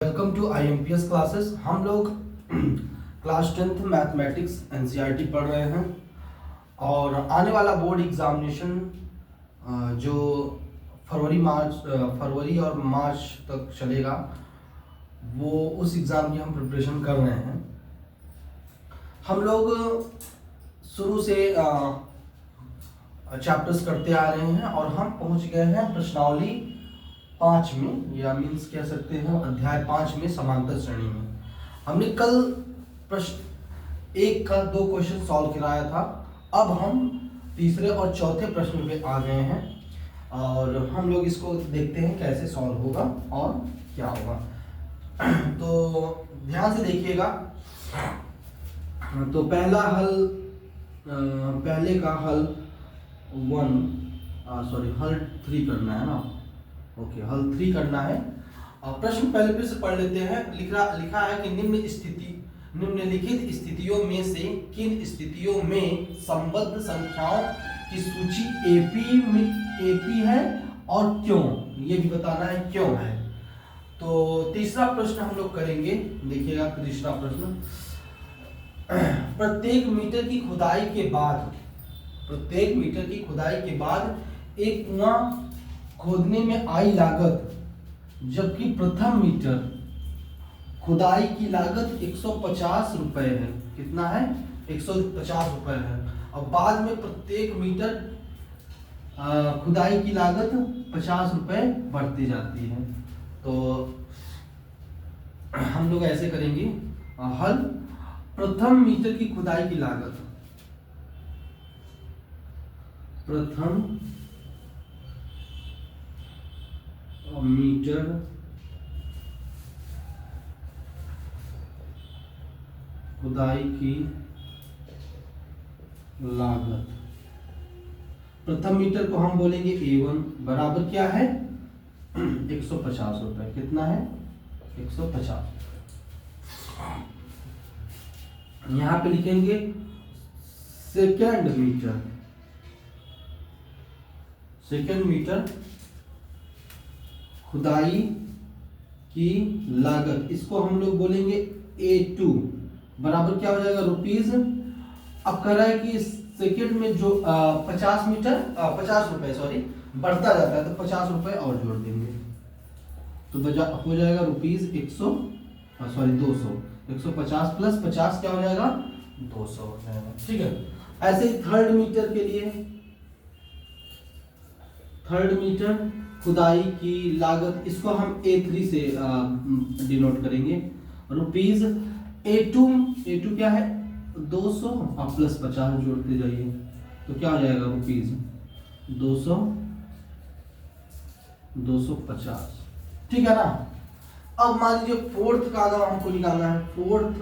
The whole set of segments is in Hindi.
Welcome to IMPS classes. हम लोग क्लास 10th मैथमेटिक्स NCERT पढ़ रहे हैं और आने वाला बोर्ड एग्जामिनेशन जो फरवरी और मार्च तक चलेगा, वो उस एग्ज़ाम की हम प्रिपरेशन कर रहे हैं। हम लोग शुरू से चैप्टर्स करते आ रहे हैं और हम पहुंच गए हैं प्रश्नावली 5 में, या मीन्स कह सकते हैं अध्याय 5 में, समांतर श्रेणी में। हमने कल प्रश्न 1 का 2 क्वेश्चन सॉल्व कराया था। अब हम तीसरे और चौथे प्रश्न पे आ गए हैं और हम लोग इसको देखते हैं कैसे सॉल्व होगा और क्या होगा। तो ध्यान से देखिएगा। तो पहला हल, पहले का हल हल 3 करना है ना। ओके, हल 3 करना है। प्रश्न पहले फिर से पढ़ लेते हैं। लिखा है कि निम्नलिखित स्थितियों में से किन स्थितियों में संबद्ध संख्याओं की सूची एपी है और क्यों, ये भी बताना है क्यों है। तो तीसरा प्रश्न हम लोग करेंगे। देखिएगा तीसरा प्रश्न, प्रत्येक मीटर की खुदाई के बाद एक कुआं खोदने में आई लागत, जबकि प्रथम मीटर खुदाई की लागत 150 रुपए है। कितना है? 150 रुपए है। और बाद में प्रत्येक मीटर खुदाई की लागत 50 रुपए बढ़ती जाती है। तो हम लोग ऐसे करेंगे। हल, प्रथम मीटर की खुदाई की लागत, प्रथम मीटर खुदाई की लागत, प्रथम मीटर को हम बोलेंगे A1 बराबर क्या है? 150 रुपए। कितना है? 150। यहां पे लिखेंगे सेकेंड मीटर खुदाई की लागत, इसको हम लोग बोलेंगे A2 बराबर क्या हो जाएगा? रुपीज। अब कह रहा है कि सेकेंड में जो 50 रुपए बढ़ता जाता है, तो 50 रुपए और जोड़ देंगे, तो हो जाएगा रुपीज 200। 150 प्लस 50 क्या हो जाएगा? 200 हो जाएगा। ठीक है। ऐसे ही थर्ड मीटर के लिए, थर्ड मीटर खुदाई की लागत, इसको हम A3 से डिनोट करेंगे। रुपीज A2 क्या है? 200 और प्लस 50 जोड़ते जाइए, तो क्या हो जाएगा? रुपीज 250। ठीक है ना। अब मान लीजिए फोर्थ का आधा हमको निकालना है। फोर्थ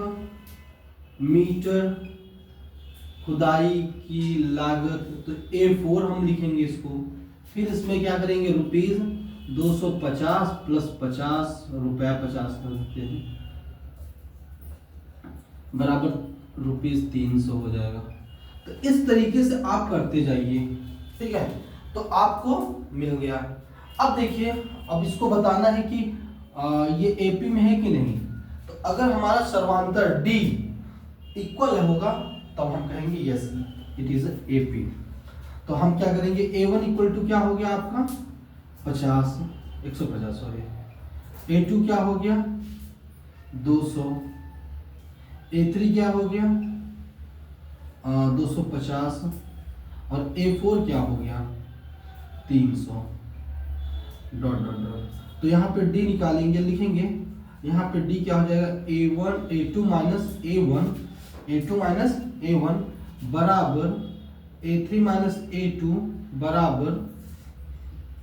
मीटर खुदाई की लागत, तो A4 हम लिखेंगे इसको। फिर इसमें क्या करेंगे? रुपीज 250 प्लस 50 रुपया 50 कर देते हैं, बराबर रुपीज 300 हो जाएगा। तो इस तरीके से आप करते जाइए। ठीक है, तो आपको मिल गया। अब देखिए, अब इसको बताना है कि ये एपी में है कि नहीं। तो अगर हमारा सर्वांतर डी इक्वल होगा, तब हम कहेंगे यस इट इज एपी। तो हम क्या करेंगे? A1 इक्वल टू क्या हो गया आपका? 150 सॉरी। A2 क्या हो गया? 200। A3 क्या हो गया? 250। और A4 क्या हो गया? 300। Dot dot dot. तो यहाँ पे D निकालेंगे, लिखेंगे यहाँ पे D क्या हो जाएगा? A2 माइनस A1 बराबर A3 माइनस A2 बराबर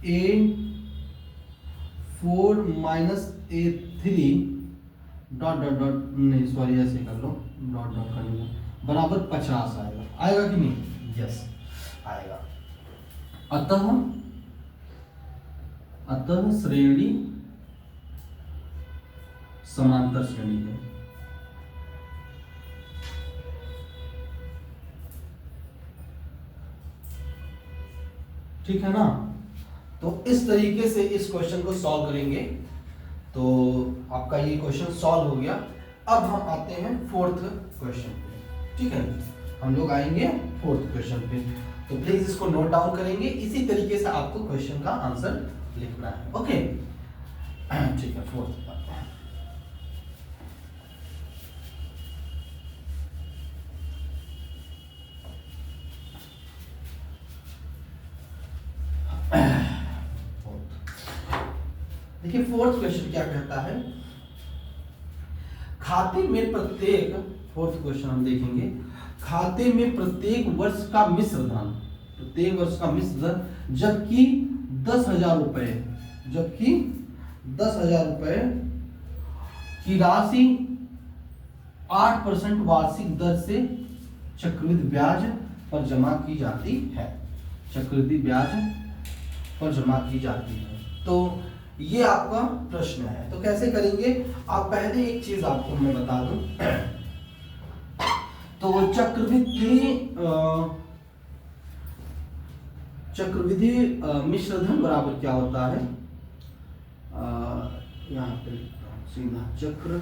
A4 minus A3 dot dot dot, नहीं सॉरी ऐसे कर लो, डॉट डॉट करेंगे, बराबर 50 आएगा। आएगा कि नहीं? यस आएगा। अतः श्रेणी समांतर श्रेणी है। ठीक है ना। तो इस तरीके से इस क्वेश्चन को सॉल्व करेंगे। तो आपका ये क्वेश्चन सॉल्व हो गया। अब हम आते हैं फोर्थ क्वेश्चन पे, ठीक है। हम लोग आएंगे फोर्थ क्वेश्चन पे, तो प्लीज इसको नोट डाउन करेंगे। इसी तरीके से आपको क्वेश्चन का आंसर लिखना है, ओके। ठीक है, फोर्थ देखिए, फोर्थ क्वेश्चन क्या कहता है। खाते में प्रत्येक, फोर्थ क्वेश्चन हम देखेंगे, खाते में प्रत्येक वर्ष का मिश्र धन, प्रत्येक वर्ष का मिश्र धन जबकि 10,000 रुपए, जबकि 10,000 रुपए की राशि 8% वार्षिक दर से चक्रवृद्धि ब्याज पर जमा की जाती है, चक्रवृद्धि ब्याज पर जमा की जाती है। तो ये आपका प्रश्न है। तो कैसे करेंगे आप, पहले एक चीज आपको मैं बता दूं, तो चक्रवृद्धि मिश्र धन बराबर क्या होता है, यहाँ पे सीधा चक्र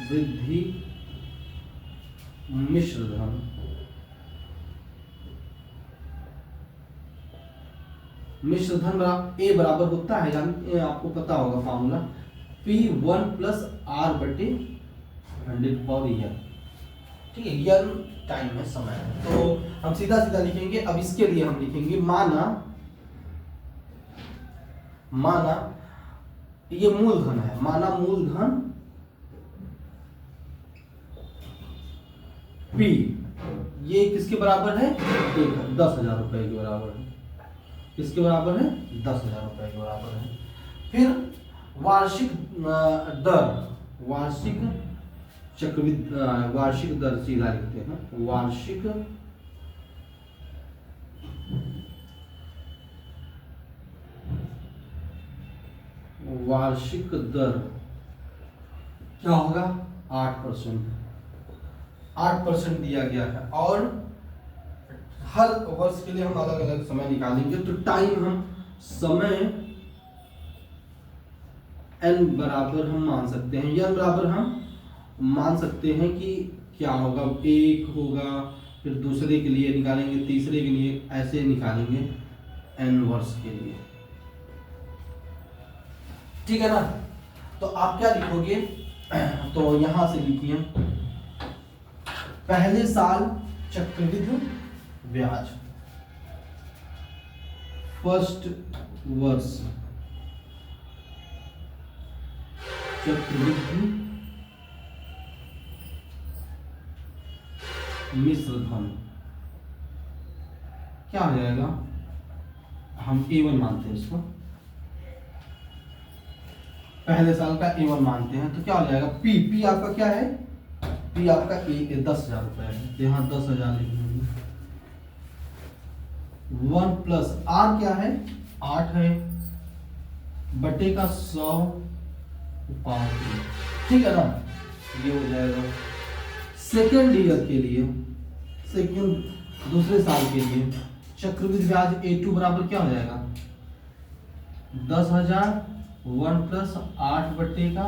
वृद्धि मिश्र धन, मिश्र धन ए बराबर होता है, यानी आपको पता होगा फॉर्मूला, P1 प्लस R बटे 100 पर ईयर, ठीक है। ईयर टाइम है, समय है, तो हम सीधा सीधा लिखेंगे। अब इसके लिए हम लिखेंगे माना ये मूलधन है, माना मूलधन P ये किसके बराबर है, 10,000 रुपए के बराबर है, किसके बराबर है, 10,000 रुपए के बराबर है। फिर वार्षिक दर, वार्षिक चक्रवृद्धि, वार्षिक दर सीधा लिखते हैं, वार्षिक वार्षिक दर क्या होगा, 8%, 8% दिया गया है। और हर वर्ष के लिए हम अलग अलग समय निकालेंगे, तो टाइम हम समय n बराबर हम मान सकते हैं, n बराबर हम मान सकते हैं कि क्या होगा, 1 होगा, फिर दूसरे के लिए निकालेंगे, तीसरे के लिए, ऐसे निकालेंगे n वर्ष के लिए, ठीक है ना। तो आप क्या लिखोगे, तो यहां से लिखिए, पहले साल चक्रवृद्धि ब्याज, फर्स्ट वर्ष चक्रवृद्धि मिश्र धन क्या हो जाएगा, हम A1 मानते हैं इसको, पहले साल का A1 मानते हैं, तो क्या हो जाएगा, P आपका क्या है, P आपका 10,000 रुपए है, तो यहाँ 10,000 लिख लेंगे। 1 प्लस R क्या है, 8 है, बटे का 100 पावर, ठीक है ना, ये हो जाएगा। सेकेंड ईयर के लिए, सेकेंड दूसरे साल के लिए चक्रवृद्धि ब्याज A2 बराबर क्या हो जाएगा, 10,000, 1 प्लस 8 बटे का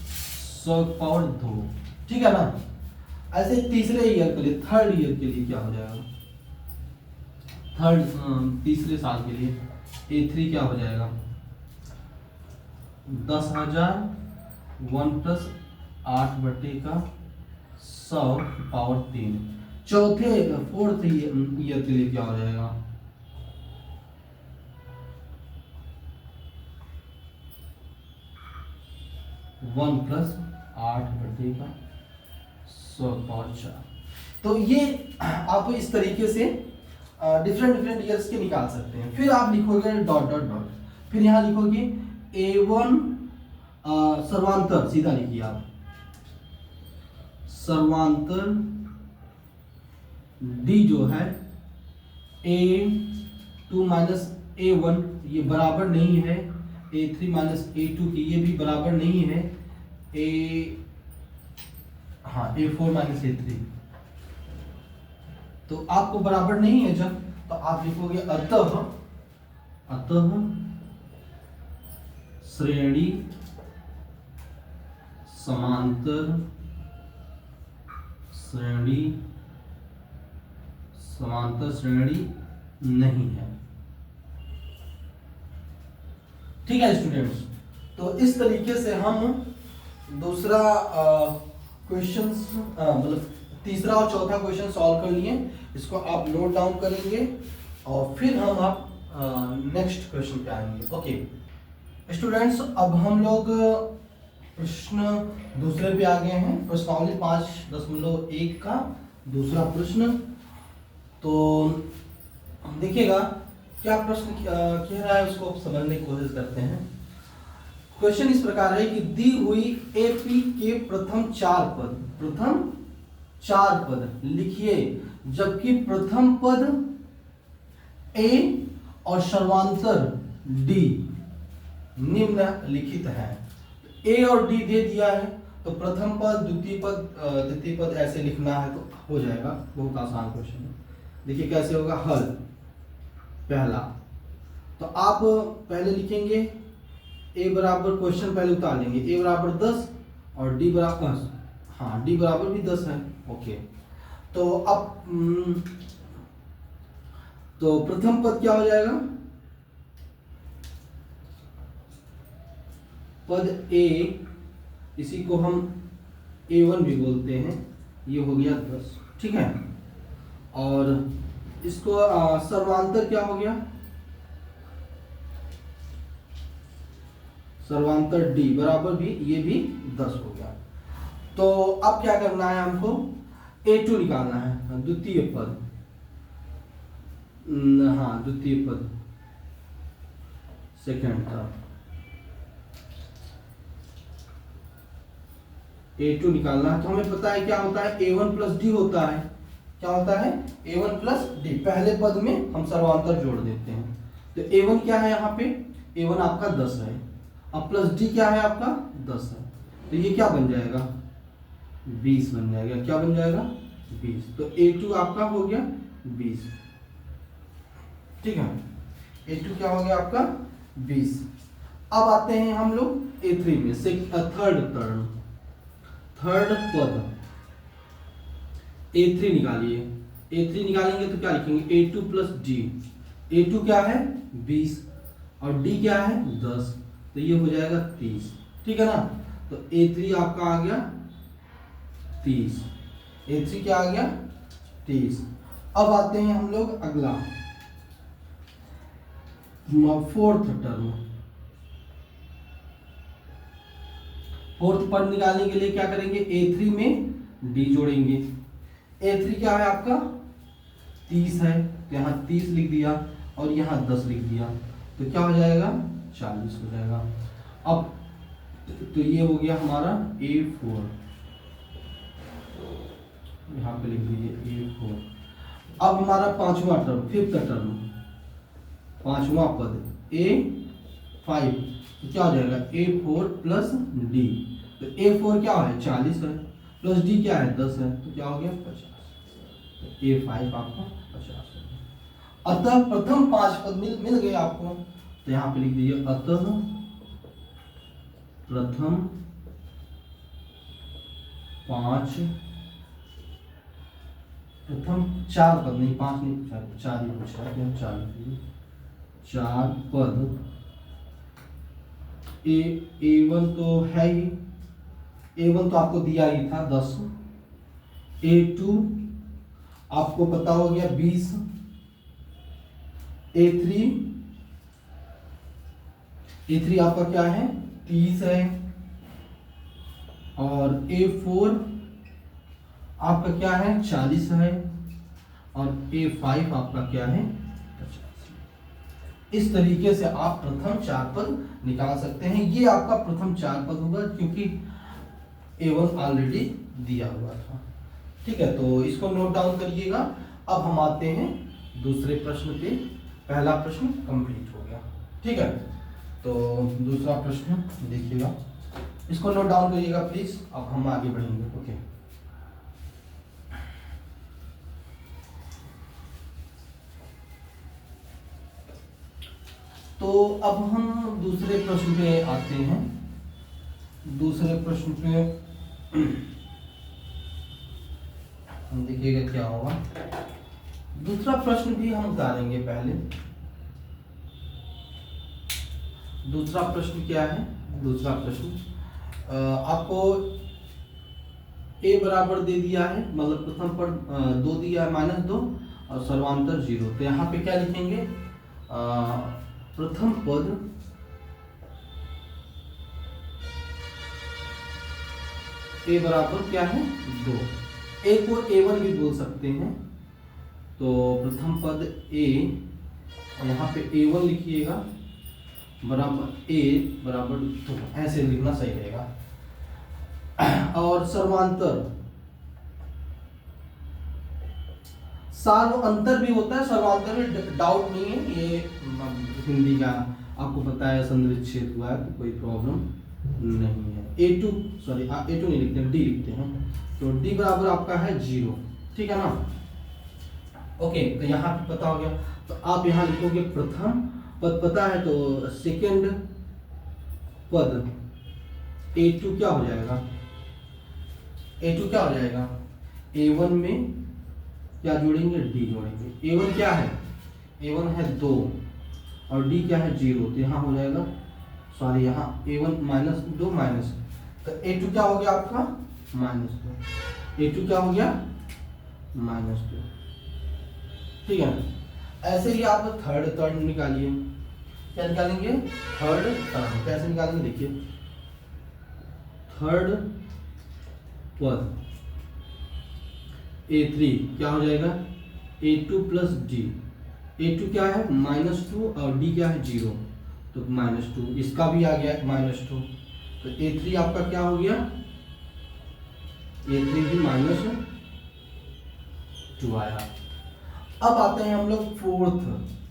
100 पावर 2, ठीक है ना। ऐसे तीसरे ईयर के लिए, थर्ड ईयर के लिए क्या हो जाएगा, तीसरे साल के लिए A3 क्या हो जाएगा, 10,000, 1 प्लस 8 बटे का 100 पावर 3। चौथे फोर्थ ईयर के लिए क्या हो जाएगा, 1 प्लस 8 बटे का 100 पावर 4। तो ये आप इस तरीके से डिफरेंट ईयर्स के निकाल सकते हैं। फिर आप लिखोगे डॉट डॉट डॉट, फिर यहाँ लिखोगे A1 सर्वांतर, सीधा लिखिए आप, सर्वांतर D जो है A2 माइनस A1 ये बराबर नहीं है A3 माइनस A2 की, ये भी बराबर नहीं है A4 माइनस A3, तो आपको बराबर नहीं है जब, तो आप लिखोगे अतः श्रेणी समांतर श्रेणी नहीं है। ठीक है स्टूडेंट्स, तो इस तरीके से हम दूसरा क्वेश्चन मतलब तीसरा और चौथा क्वेश्चन सॉल्व कर लिए। इसको आप नोट डाउन करेंगे और फिर हम आप नेक्स्ट क्वेश्चन पे आएंगे। ओके स्टूडेंट्स, अब हम लोग प्रश्न दूसरे पे आ गए हैं। प्रश्नावली 5.1 का दूसरा प्रश्न। तो देखिएगा क्या प्रश्न कह रहा है, उसको समझने की कोशिश करते हैं। क्वेश्चन इस प्रकार है कि दी हुई एपी के प्रथम चार पद लिखिए, जबकि प्रथम पद ए और सर्वांतर डी निम्नलिखित है। ए और डी दे दिया है, तो प्रथम पद द्वितीय पद ऐसे लिखना है तो हो जाएगा। बहुत आसान क्वेश्चन है। देखिए कैसे होगा हल। पहला तो आप पहले लिखेंगे ए बराबर, क्वेश्चन पहले उतार लेंगे, ए बराबर 10 और डी बराबर, हाँ डी बराबर भी 10 है। ओके, तो अब तो प्रथम पद क्या हो जाएगा, पद ए, इसी को हम A1 भी बोलते हैं, ये हो गया 10। ठीक है, और इसको सर्वांतर क्या हो गया, सर्वांतर डी बराबर भी, ये भी 10 हो गया। तो अब क्या करना है हमको, A2 निकालना है, द्वितीय पद, हाँ द्वितीय पद सेकेंड टर्म A2 निकालना है। तो हमें पता है क्या होता है, A1 प्लस डी होता है। क्या होता है, A1 प्लस डी। पहले पद में हम सर्वांतर जोड़ देते हैं। तो A1 क्या है यहाँ पे, A1 आपका 10 है, अब प्लस डी क्या है आपका 10 है, तो ये क्या बन जाएगा 20 बन जाएगा। क्या बन जाएगा 20। तो A2 आपका हो गया 20। ठीक है, A2 क्या हो गया आपका 20। अब आते हैं हम लोग A3 में, थर्ड पद A3 निकालिए। A3 निकालेंगे तो क्या लिखेंगे, A2 प्लस डी। A2 क्या है 20 और D क्या है 10, तो ये हो जाएगा 30। ठीक है ना, तो A3 आपका आ गया 30। A3 क्या आ गया 30। अब आते हैं हम लोग अगला फोर्थ टर्म। फोर्थ पद निकालने के लिए क्या करेंगे, A3 में D जोड़ेंगे। A3 क्या है आपका 30 है, तो यहाँ 30 लिख दिया और यहाँ 10 लिख दिया, तो क्या हो जाएगा 40 हो जाएगा। अब तो ये हो गया हमारा A4, यहाँ पे लिख दीजिए A4। अब हमारा पांचवा टर्म, फिफ्थ टर्म, पांचवा पद A5, तो क्या हो जाएगा A4 प्लस D। तो A4 क्या है 40 है, प्लस D क्या है 10 है, तो क्या हो गया 50। तो A5 आपका 50 है। अतः प्रथम 5 पद मिल गए आपको, तो यहाँ पे लिख दीजिए अतः प्रथम 4 पद, नहीं 5 नहीं 4 ही पूछा है, 4 पद A1 तो है ही, A1 तो आपको दिया ही था 10, A2 आपको पता हो गया 20, A3 आपका क्या है 30 है, और A4 आपका क्या है 40 है, और A5 आपका क्या है 50। इस तरीके से आप प्रथम 4 पद निकाल सकते हैं। ये आपका प्रथम 4 पद होगा क्योंकि A1 ऑलरेडी दिया हुआ था। ठीक है, तो इसको नोट डाउन करिएगा। अब हम आते हैं दूसरे प्रश्न पे। पहला प्रश्न कंप्लीट हो गया। ठीक है, तो दूसरा प्रश्न देखिएगा, इसको नोट डाउन करिएगा प्लीज। अब हम आगे बढ़ेंगे। ओके, तो अब हम दूसरे प्रश्न पे आते हैं। दूसरे प्रश्न पे हम देखिएगा क्या होगा। दूसरा प्रश्न भी हम उतारेंगे पहले। दूसरा प्रश्न क्या है? दूसरा प्रश्न आपको a बराबर दे दिया है, मतलब प्रथम पद 2 दिया है -2 और सर्वांतर 0। तो यहाँ पे क्या लिखेंगे? प्रथम पद a बराबर क्या है? 2। a को a1 भी बोल सकते हैं। तो प्रथम पद a, यहाँ पे a1 लिखिएगा बराबर a बराबर 2, ऐसे लिखना सही रहेगा। और सर्वांतर, सार्वअंतर भी होता है, सर्वांतर में डाउट नहीं है। ये हिंदी का आपको पता है, संरक्षित हुआ है, कोई प्रॉब्लम नहीं है। A2 नहीं लिखते हैं, D लिखते हैं। तो D बराबर आपका है 0, ठीक है ना? ओके, तो यहाँ पे पता हो गया। तो आप यहाँ लिखोगे प्रथम पद पता है, तो सेकंड पद A2 क्या हो जाएगा? A2 क्या हो जाएगा? A1 में क्या जोड़ेंगे? D जोड़ेंगे। A1 क्या है? A1 है 2 और D क्या है? 0। तो यहाँ हो जाएगा, सॉरी, यहाँ A1 -2 माइनस, तो A2 क्या हो गया आपका? -2। A2 क्या हो गया? -2, ठीक है ना? ऐसे ही आप थर्ड टर्म निकालिए। क्या निकालेंगे? Third term. कैसे निकालेंगे? देखिए, थर्ड पद A3 क्या हो जाएगा? A2 plus D। A2 क्या है? -2 और D क्या है? 0। तो -2, इसका भी आ गया -2। तो A3 आपका क्या हो गया? A3 भी -2 आया। अब आते हैं हम लोग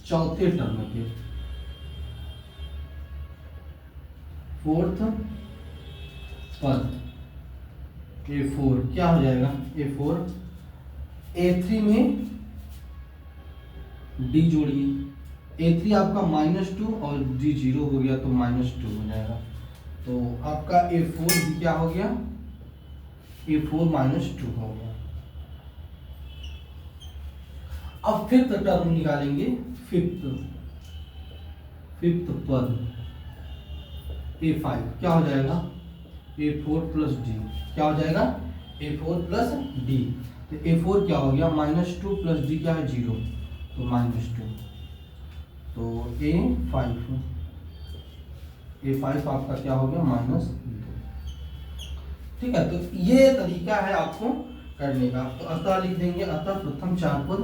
चौथे टर्म के। फोर्थ पद A4 क्या हो जाएगा? A4 A3 में D जोड़िए। A3 आपका -2 और D 0 हो गया, तो -2 हो जाएगा। तो आपका A4 भी क्या हो गया? A4 -2 हो गया। अब फिफ्थ टर्म निकालेंगे। फिफ्थ पद A5 क्या हो जाएगा? A4 प्लस D क्या हो जाएगा? A4 plus D। तो A4 क्या हो गया? -2 प्लस D क्या है? 0। तो -2। तो A5 आपका क्या हो गया? -2। ठीक है, तो ये तरीका है आपको करने का। तो अतः लिख देंगे, अतः प्रथम 4 पद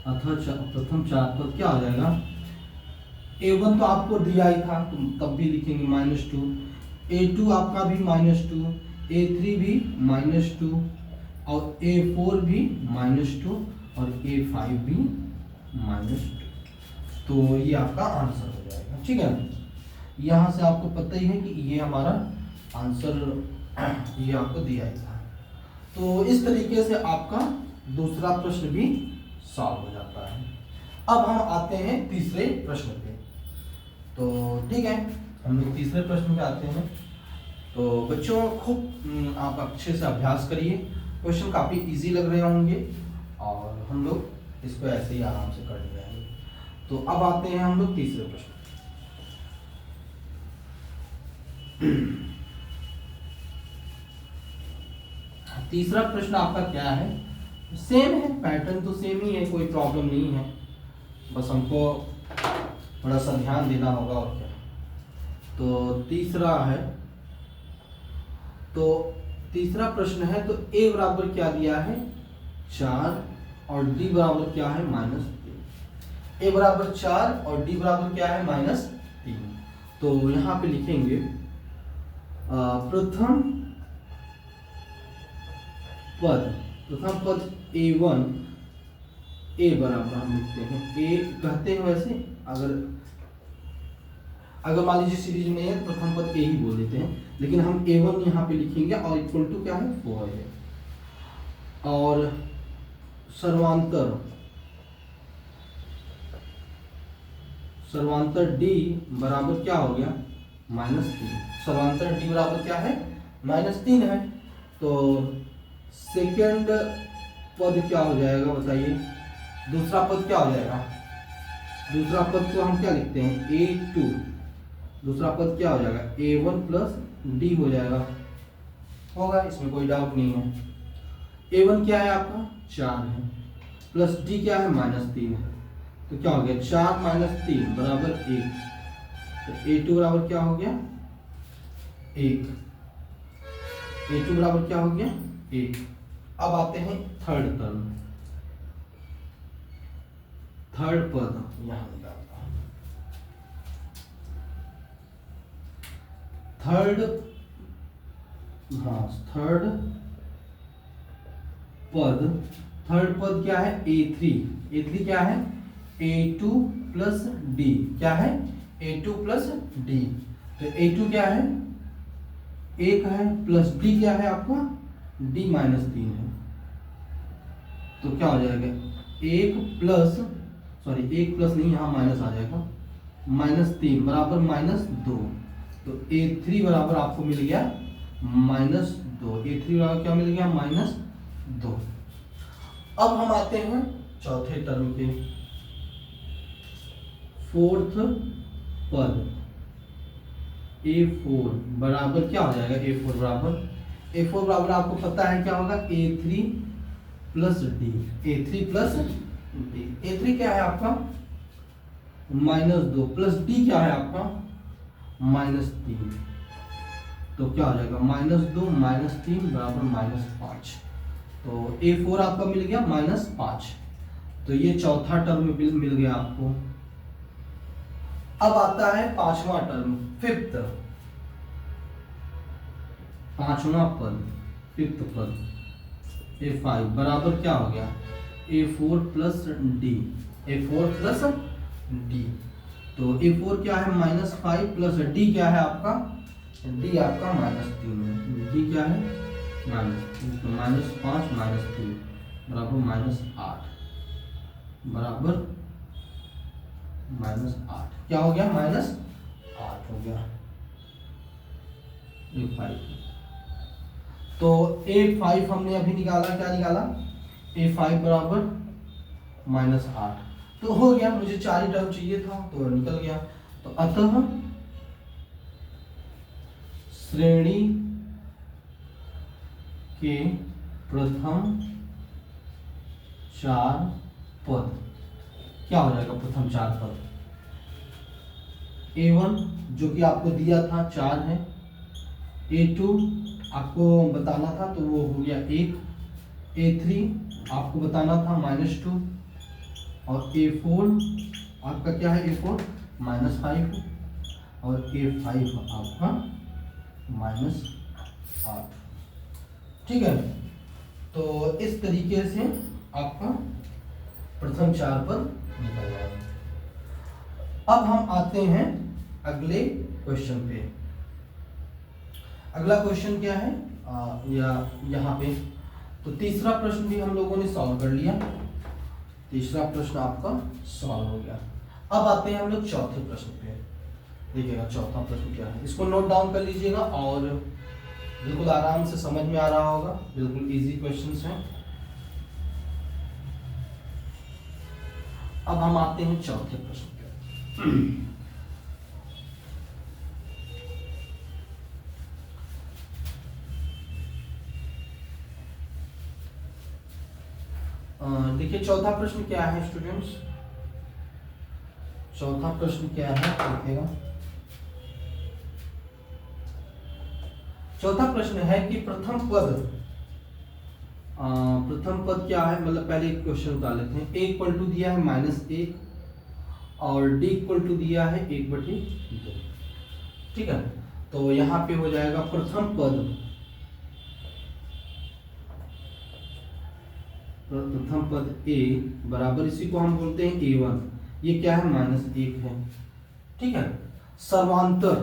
प्रथम 4 पद क्या हो जाएगा? A1 तो आपको दिया ही था, तो तब भी लिखेंगे -2। A2 आपका भी -2, A3 भी -2 और A4 भी -2 और A5 भी -2। तो ये आपका आंसर हो जाएगा, ठीक है। यहाँ से आपको पता ही है कि ये हमारा आंसर ये आपको दिया ही था। तो इस तरीके से आपका दूसरा प्रश्न भी सॉल्व हो जाता है। अब हम आते हैं तीसरे प्रश्न पे। तो ठीक है, हम लोग तीसरे प्रश्न पे आते हैं। तो बच्चों खूब आप अच्छे से अभ्यास करिए, क्वेश्चन काफ़ी इजी लग रहे होंगे और हम लोग इसको ऐसे ही आराम से कर जाएंगे। तो अब आते हैं हम लोग तीसरे प्रश्न। तीसरा प्रश्न आपका क्या है? सेम है, पैटर्न तो सेम ही है, कोई प्रॉब्लम नहीं है, बस हमको थोड़ा सा ध्यान देना होगा और क्या। तो तीसरा है, तो तीसरा प्रश्न है। तो A बराबर क्या दिया है? 4 और D बराबर क्या है? -3। A बराबर 4 और D बराबर क्या है? -3। तो यहाँ पे लिखेंगे प्रथम पद A1, A बराबर हम लिखते हैं, A कहते हैं वैसे, अगर मान लीजिए सीरीज में है प्रथम पद A ही बोल देते हैं, लेकिन हम A1 यहाँ पे लिखेंगे और इक्वल टू क्या है? 4 है। और सर्वांतर डी बराबर क्या हो गया, -3। सर्वांतर डी बराबर क्या है, -3 है। तो सेकंड पद क्या हो जाएगा बताइए, दूसरा पद क्या हो जाएगा, दूसरा पद को हम क्या लिखते हैं, A2। दूसरा पद क्या हो जाएगा, A1 प्लस डी हो जाएगा, होगा, इसमें कोई डाउट नहीं है। A1 क्या है आपका 4 है, प्लस डी क्या है -3 है, तो क्या हो गया 4 - 3 बराबर 1। तो A2 बराबर क्या हो गया 1, A2 बराबर क्या हो गया 1। अब आते हैं थर्ड टर्म, थर्ड पद यहां निकालता हूं। थर्ड पद क्या है A3 क्या है A2 प्लस डी, क्या है A2 प्लस डी। तो A2 क्या है 1 है, प्लस डी क्या है आपका D -3 है। तो क्या हो जाएगा 1 प्लस नहीं, यहाँ माइनस आ जाएगा, -3 बराबर -2। तो A3 बराबर आपको मिल गया -2। A3 बराबर क्या मिल गया -2। अब हम आते हैं चौथे टर्म पे, फोर्थ पद A4 बराबर क्या हो जाएगा, A4 बराबर आपको पता है क्या होगा A3 प्लस डी। A3 क्या है आपका -2, प्लस डी क्या है आपका -3। तो क्या हो जाएगा -2 -3 बराबर -5। तो A4 आपका मिल गया -5। तो ये चौथा टर्म मिल गया आपको। अब आता है पांचवा टर्म, पांचवा पद A5 बराबर क्या हो गया A4 प्लस डी। तो A4 क्या है -5 प्लस डी क्या है आपका, डी आपका -3 है। डी क्या है -3, तो -5 -3 बराबर -8 बराबर -8। क्या हो गया -8 हो गया A5। तो A5 हमने अभी निकाला, क्या निकाला A5 बराबर -8। तो हो गया, मुझे 4 ही टर्म चाहिए था तो निकल गया। तो अतः श्रेणी के प्रथम 4 पद क्या हो जाएगा, प्रथम 4 पद A1 जो कि आपको दिया था 4 है, A2 आपको बताना था तो वो हो गया 1, A3 आपको बताना था -2 और A4 आपका क्या है A4 -5 और A5 आपका -8। ठीक है, तो इस तरीके से आपका प्रथम 4 पद निकल जाएगा। अब हम आते हैं अगले क्वेश्चन पे। अगला क्वेश्चन क्या है या यहाँ पे, तो तीसरा प्रश्न भी हम लोगों ने सॉल्व कर लिया, तीसरा प्रश्न आपका सॉल्व हो गया। अब आते हैं हम लोग चौथे प्रश्न पे। देखिएगा चौथा प्रश्न क्या है, इसको नोट डाउन कर लीजिएगा और बिल्कुल आराम से समझ में आ रहा होगा, बिल्कुल इजी क्वेश्चंस हैं। अब हम आते हैं चौथे प्रश्न पे। देखिए चौथा प्रश्न क्या है स्टूडेंट्स, चौथा प्रश्न क्या है देखिएगा। चौथा प्रश्न है कि प्रथम पद क्या है, मतलब पहले एक क्वेश्चन उतार लेते हैं। A इक्वल टू दिया है -1 और D इक्वल टू दिया है 1/2। ठीक है, तो यहाँ पे हो जाएगा प्रथम पद A बराबर, इसी को हम बोलते हैं A1, ये क्या है -1 है। ठीक है, सर्वांतर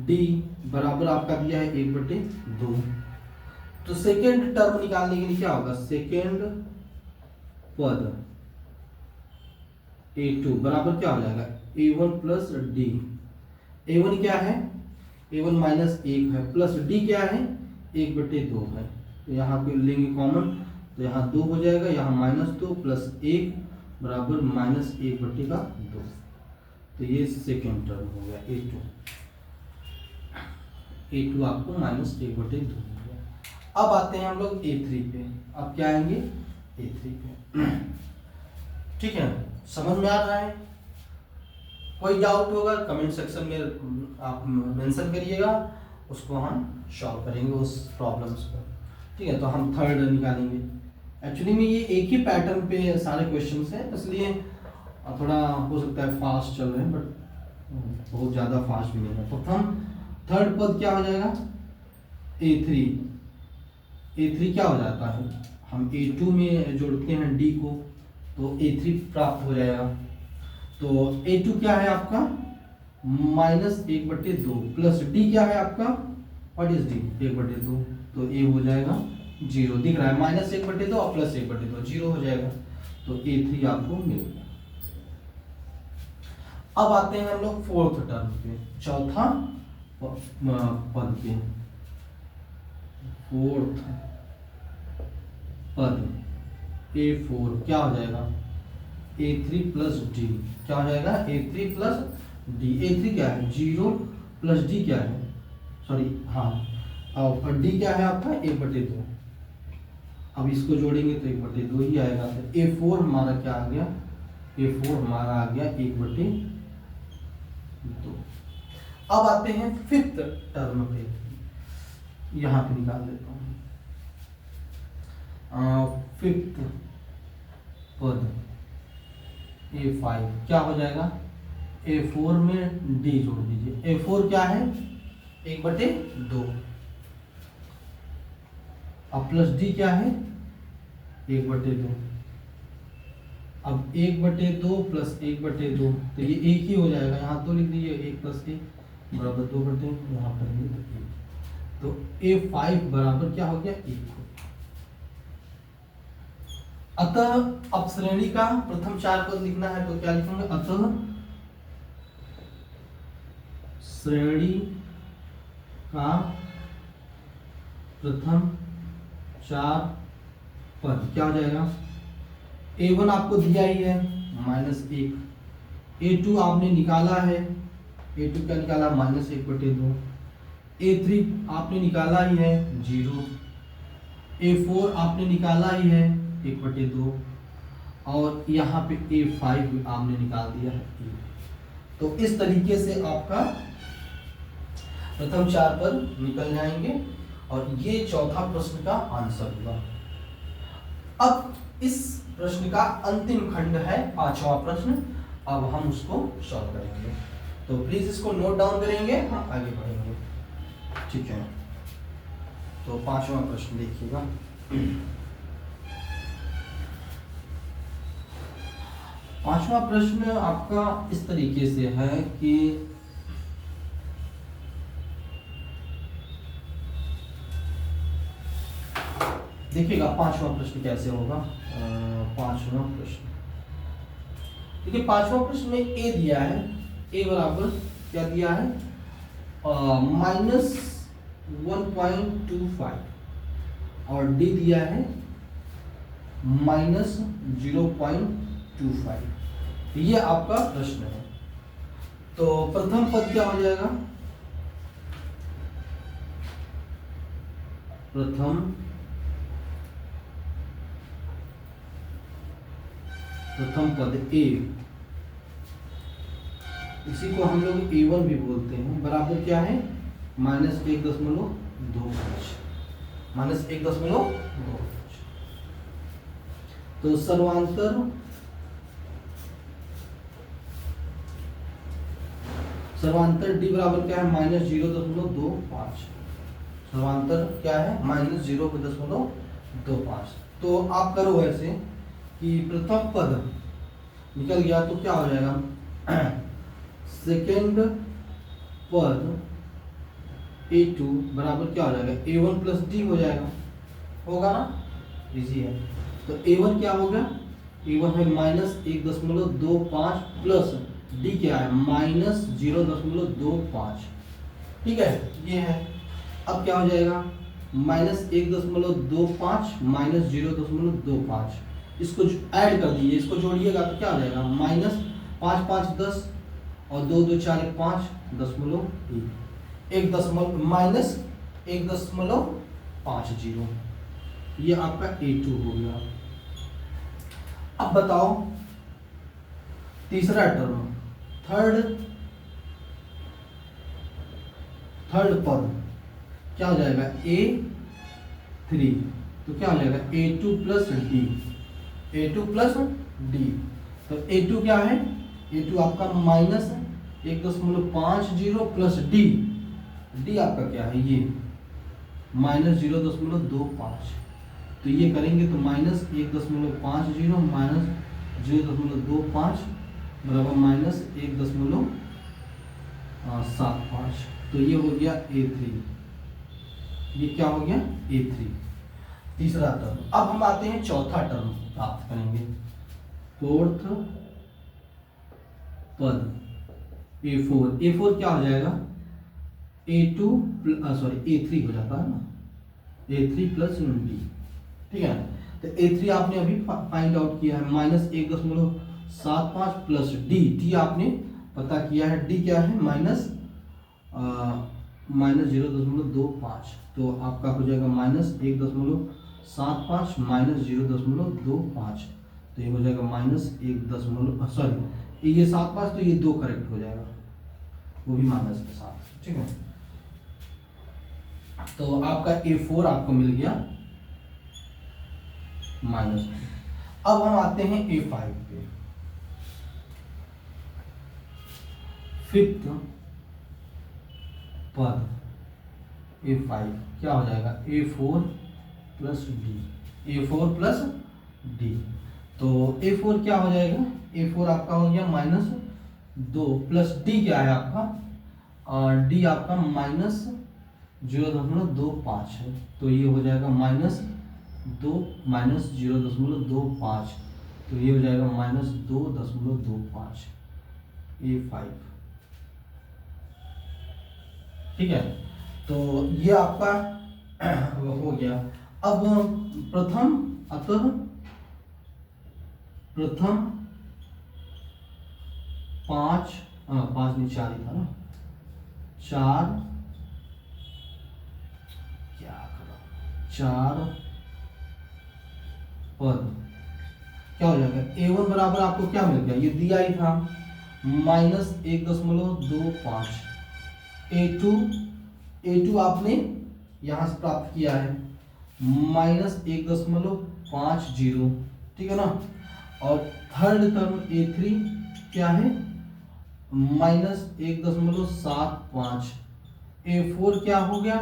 D बराबर आपका दिया है 1/2। तो सेकेंड टर्म निकालने के लिए क्या होगा, सेकेंड पद A2 बराबर क्या हो जाएगा, A1 प्लस डी। A1 क्या है, A1 माइनस 1 है, प्लस डी क्या है, 1/2 है। तो यहाँ पे लेंगे कॉमन, तो यहाँ 2 हो जाएगा, यहाँ -2 प्लस 1 बराबर -1/2। तो ये सेकेंड टर्म हो गया A2। A2 आपको -1/2 हो गया। अब आते हैं हम लोग A3 पे। अब क्या आएंगे, A3 पे। ठीक है, समझ में आ रहा है? कोई डाउट होगा कमेंट सेक्शन में आप मेंशन करिएगा, उसको हम सॉल्व करेंगे उस प्रॉब्लम्स को। ठीक है, तो हम थर्ड निकालेंगे। एक्चुअली में ये एक ही पैटर्न पे सारे क्वेश्चंस हैं, इसलिए थोड़ा हो सकता है फास्ट चल रहे हैं, बट बहुत ज़्यादा फास्ट भी नहीं है। प्रथम थर्ड पद क्या हो जाएगा, A3। A3 क्या हो जाता है, हम A2 में जोड़ते हैं D को, तो A3 प्राप्त हो जाएगा। तो A2 क्या है आपका, -1/2 प्लस D क्या है आपका, व्हाट इज D, 1/2। तो A हो जाएगा 0, दिख रहा है, -1/2 और +1/2 0 हो जाएगा। तो A3 आपको मिल गया। अब आते हैं हम लोग फोर्थ टर्म पे, चौथा पद पे। फोर्थ पद A4 क्या हो जाएगा, A3 प्लस डी। क्या हो जाएगा, A3 प्लस डी। A3 क्या है, 0 प्लस डी क्या है, सॉरी हाँ, और डी क्या है आपका 1/2। अब इसको जोड़ेंगे तो 1/2 ही आएगा। तो A4 हमारा क्या आ गया, A4 हमारा आ गया 1/2। अब आते हैं फिफ्थ टर्म पे, यहां पे निकाल देता हूं। फिफ्थ पद A5 क्या हो जाएगा, A4 में D जोड़ दीजिए। A4 क्या है, 1/2, अब प्लस D क्या है, 1/2। अब 1/2 प्लस 1/2, तो ये एक ही हो जाएगा, यहाँ तो लिख दीजिए 1 + 1 बराबर 2/2, यहाँ पर भी 1। तो A5 बराबर क्या हो गया, 1। अतः अब श्रेणी का प्रथम 4 पद लिखना है, तो क्या लिखेंगे, अतः श्रेणी का प्रथम 4 पद क्या हो जाएगा, A1 आपको दिया ही है -1, A2 आपने निकाला है, A2 क्या निकाला, -1/2, A3 आपने निकाला ही है 0, A4 आपने निकाला ही है 1/2, और यहाँ पे A5 आपने निकाल दिया है 1। तो इस तरीके से आपका प्रथम 4 पद निकल जाएंगे, और ये चौथा प्रश्न का आंसर होगा। अब इस प्रश्न का अंतिम खंड है 5वां प्रश्न, अब हम उसको सॉल्व करेंगे। तो प्लीज इसको नोट डाउन करेंगे, हम आगे बढ़ेंगे। ठीक है, तो 5वां प्रश्न देखिएगा। 5वां प्रश्न आपका इस तरीके से है कि देखिएगा 5वां प्रश्न कैसे होगा। 5वां प्रश्न देखिए, 5वां प्रश्न में A दिया है, A बराबर क्या दिया है, -1.25, और D दिया है -0.25। ये आपका प्रश्न है। तो प्रथम पद क्या हो जाएगा, प्रथम पद A, इसी को हम लोग A1 भी बोलते हैं, बराबर क्या है, -1.25, -1.25। तो सर्वांतर D बराबर क्या है, -0.25। सर्वांतर क्या है, -0.25। तो आप करो ऐसे कि प्रथम पद निकल गया, तो क्या हो जाएगा, सेकेंड पद A2 बराबर क्या हो जाएगा, A1 + D हो जाएगा। होगा ना, इजी है। तो a1 क्या हो गया, a1 है -1.25 प्लस d क्या है -0.25, ठीक है, ये है। अब क्या हो जाएगा -1.25 -0.25, इसको ऐड कर दीजिए, इसको जोड़िएगा तो क्या हो जाएगा -5 5 10 और 2 2 4 1 5 दशमलव 1 दशमलव -1.50, ये आपका A2 हो गया। अब बताओ तीसरा टर्म, थर्ड पद क्या हो जाएगा A3, तो क्या हो जाएगा A2 plus D, A2 plus D. तो A2 क्या है, A2 आपका -1.50 प्लस डी, डी आपका क्या है ये -0.25, तो ये करेंगे तो -1.50 -0.25 बराबर -1.75, तो ये हो गया A3, ये क्या हो गया A3 तीसरा टर्म। अब हम आते हैं चौथा टर्म प्राप्त करेंगे, फोर्थ पद A4 क्या हो जाएगा A2 A3 हो जाता है ना, A3 प्लस डी, ठीक है। तो A3 आपने अभी फाइंड आउट किया है -1.75 प्लस डी आपने पता किया है, डी क्या है -0.25, तो आपका हो जाएगा -1.75 -0.25, तो ये हो जाएगा ये 75, तो ये 2 करेक्ट हो जाएगा, वो भी माइनस के साथ, ठीक है। तो आपका A4 आपको मिल गया -2। अब हम आते हैं A5 पे, फिफ्थ पद A5 क्या हो जाएगा A4 प्लस डी, तो A4 क्या हो जाएगा, A4 आपका हो गया -2 प्लस डी क्या है आपका, और डी आपका -0.25 है, तो ये हो जाएगा -2 -0.25, तो ये हो जाएगा -2.25 A5, ठीक है। तो ये आपका हो गया। अब प्रथम 5 नहीं 4 ही था ना, 4 पद क्या हो जाएगा, A1 बराबर आपको क्या मिल गया, ये दिया ही था -1.25, A2 आपने यहां से प्राप्त किया है -1.50, ठीक है ना। और थर्ड टर्म A3 क्या है -1.75, A4 क्या हो गया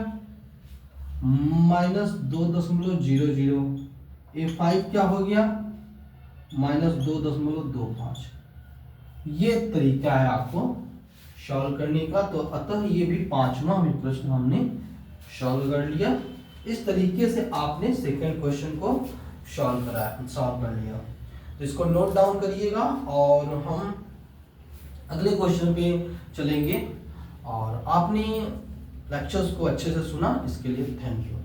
-2.00, A5 क्या हो गया -2.25। ये तरीका है आपको सॉल्व करने का। तो अतः ये भी 5वां भी प्रश्न हमने सॉल्व कर लिया। इस तरीके से आपने सेकंड क्वेश्चन को सॉल्व कर लिया। तो इसको नोट डाउन करिएगा और हम अगले क्वेश्चन पे चलेंगे। और आपने लेक्चर्स को अच्छे से सुना, इसके लिए थैंक यू।